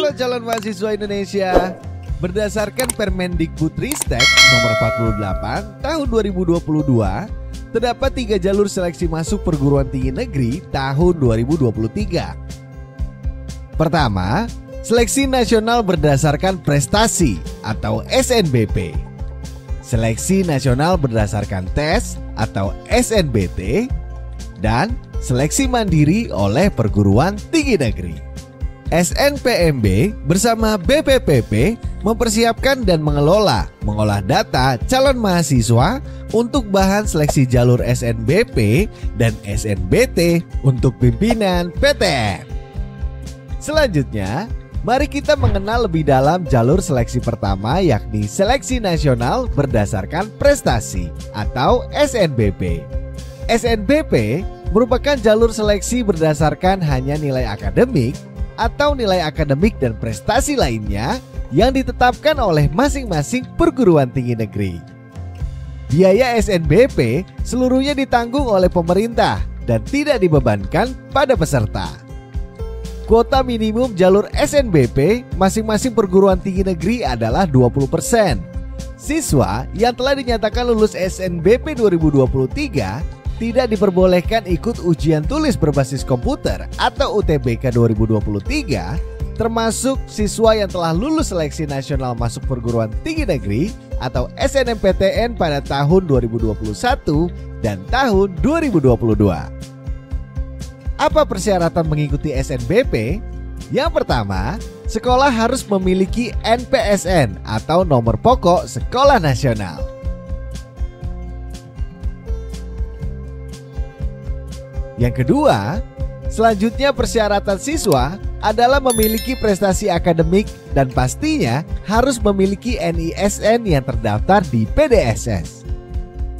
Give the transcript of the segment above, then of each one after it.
Halo calon mahasiswa Indonesia. Berdasarkan Permendikbudristek nomor 48 tahun 2022, terdapat 3 jalur seleksi masuk perguruan tinggi negeri tahun 2023. Pertama, seleksi nasional berdasarkan prestasi atau SNBP. Seleksi nasional berdasarkan tes atau SNBT, dan seleksi mandiri oleh perguruan tinggi negeri. SNPMB bersama BPPP mempersiapkan dan mengolah data calon mahasiswa untuk bahan seleksi jalur SNBP dan SNBT untuk pimpinan PTN. Selanjutnya, mari kita mengenal lebih dalam jalur seleksi pertama, yakni seleksi nasional berdasarkan prestasi atau SNBP. SNBP merupakan jalur seleksi berdasarkan hanya nilai akademik atau nilai akademik dan prestasi lainnya yang ditetapkan oleh masing-masing perguruan tinggi negeri. Biaya SNBP seluruhnya ditanggung oleh pemerintah dan tidak dibebankan pada peserta. Kuota minimum jalur SNBP masing-masing perguruan tinggi negeri adalah 20%. Siswa yang telah dinyatakan lulus SNBP 2023 tidak diperbolehkan ikut ujian tulis berbasis komputer atau UTBK 2023, termasuk siswa yang telah lulus seleksi nasional masuk perguruan tinggi negeri atau SNMPTN pada tahun 2021 dan tahun 2022. Apa persyaratan mengikuti SNBP? Yang pertama, sekolah harus memiliki NPSN atau nomor pokok sekolah nasional. Yang kedua, selanjutnya persyaratan siswa adalah memiliki prestasi akademik dan pastinya harus memiliki NISN yang terdaftar di PDSS.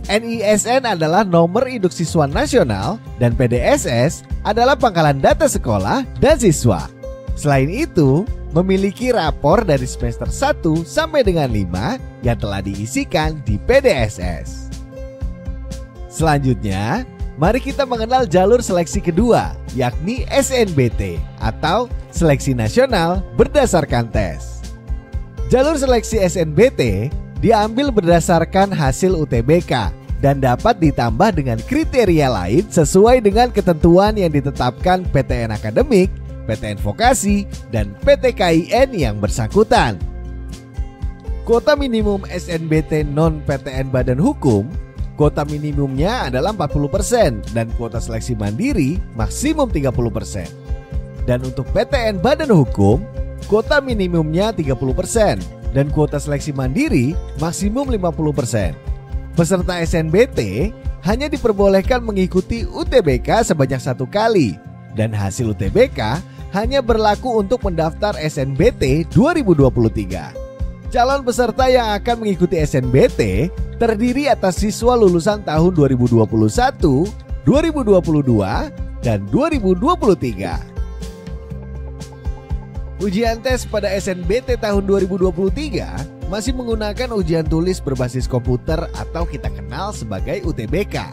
NISN adalah nomor induk siswa nasional dan PDSS adalah pangkalan data sekolah dan siswa. Selain itu, memiliki rapor dari semester 1 sampai dengan 5 yang telah diisikan di PDSS. Selanjutnya, mari kita mengenal jalur seleksi kedua, yakni SNBT atau seleksi nasional berdasarkan tes. Jalur seleksi SNBT diambil berdasarkan hasil UTBK dan dapat ditambah dengan kriteria lain sesuai dengan ketentuan yang ditetapkan PTN Akademik, PTN Vokasi, dan PTKIN yang bersangkutan. Kuota minimum SNBT non-PTN Badan Hukum, kuota minimumnya adalah 40% dan kuota seleksi mandiri maksimum 30%. Dan untuk PTN Badan Hukum, kuota minimumnya 30% dan kuota seleksi mandiri maksimum 50%. Peserta SNBT hanya diperbolehkan mengikuti UTBK sebanyak 1 kali dan hasil UTBK hanya berlaku untuk mendaftar SNBT 2023. Calon peserta yang akan mengikuti SNBT terdiri atas siswa lulusan tahun 2021, 2022, dan 2023. Ujian tes pada SNBT tahun 2023 masih menggunakan ujian tulis berbasis komputer atau kita kenal sebagai UTBK.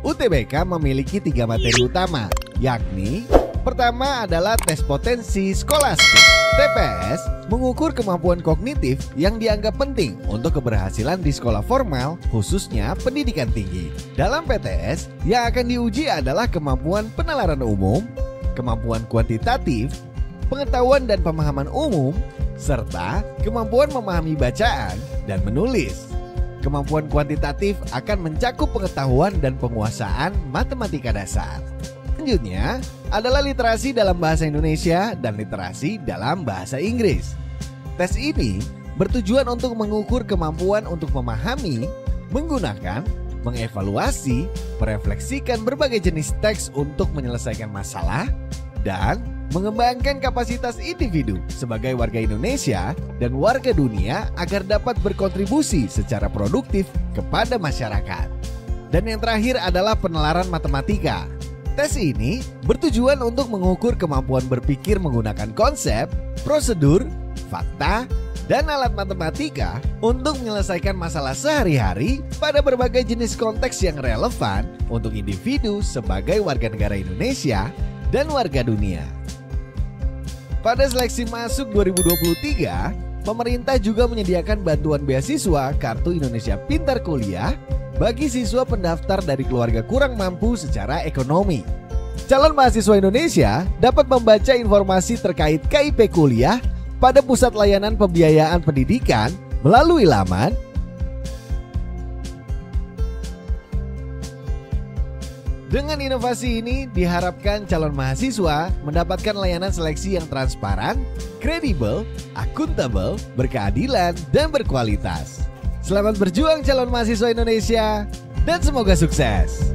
UTBK memiliki 3 materi utama, yakni pertama adalah tes potensi skolastik. TPS mengukur kemampuan kognitif yang dianggap penting untuk keberhasilan di sekolah formal, khususnya pendidikan tinggi. Dalam PTS, yang akan diuji adalah kemampuan penalaran umum, kemampuan kuantitatif, pengetahuan dan pemahaman umum, serta kemampuan memahami bacaan dan menulis. Kemampuan kuantitatif akan mencakup pengetahuan dan penguasaan matematika dasar. Selanjutnya adalah literasi dalam bahasa Indonesia dan literasi dalam bahasa Inggris. Tes ini bertujuan untuk mengukur kemampuan untuk memahami, menggunakan, mengevaluasi, merefleksikan berbagai jenis teks untuk menyelesaikan masalah, dan mengembangkan kapasitas individu sebagai warga Indonesia dan warga dunia agar dapat berkontribusi secara produktif kepada masyarakat. Dan yang terakhir adalah penalaran matematika. Tes ini bertujuan untuk mengukur kemampuan berpikir menggunakan konsep, prosedur, fakta, dan alat matematika untuk menyelesaikan masalah sehari-hari pada berbagai jenis konteks yang relevan untuk individu sebagai warga negara Indonesia dan warga dunia. Pada seleksi masuk 2023, pemerintah juga menyediakan bantuan beasiswa Kartu Indonesia Pintar Kuliah bagi siswa pendaftar dari keluarga kurang mampu secara ekonomi. Calon mahasiswa Indonesia dapat membaca informasi terkait KIP kuliah pada Pusat Layanan Pembiayaan Pendidikan melalui laman Dengan inovasi ini diharapkan calon mahasiswa mendapatkan layanan seleksi yang transparan, kredibel, akuntabel, berkeadilan, dan berkualitas. Selamat berjuang calon mahasiswa Indonesia dan semoga sukses.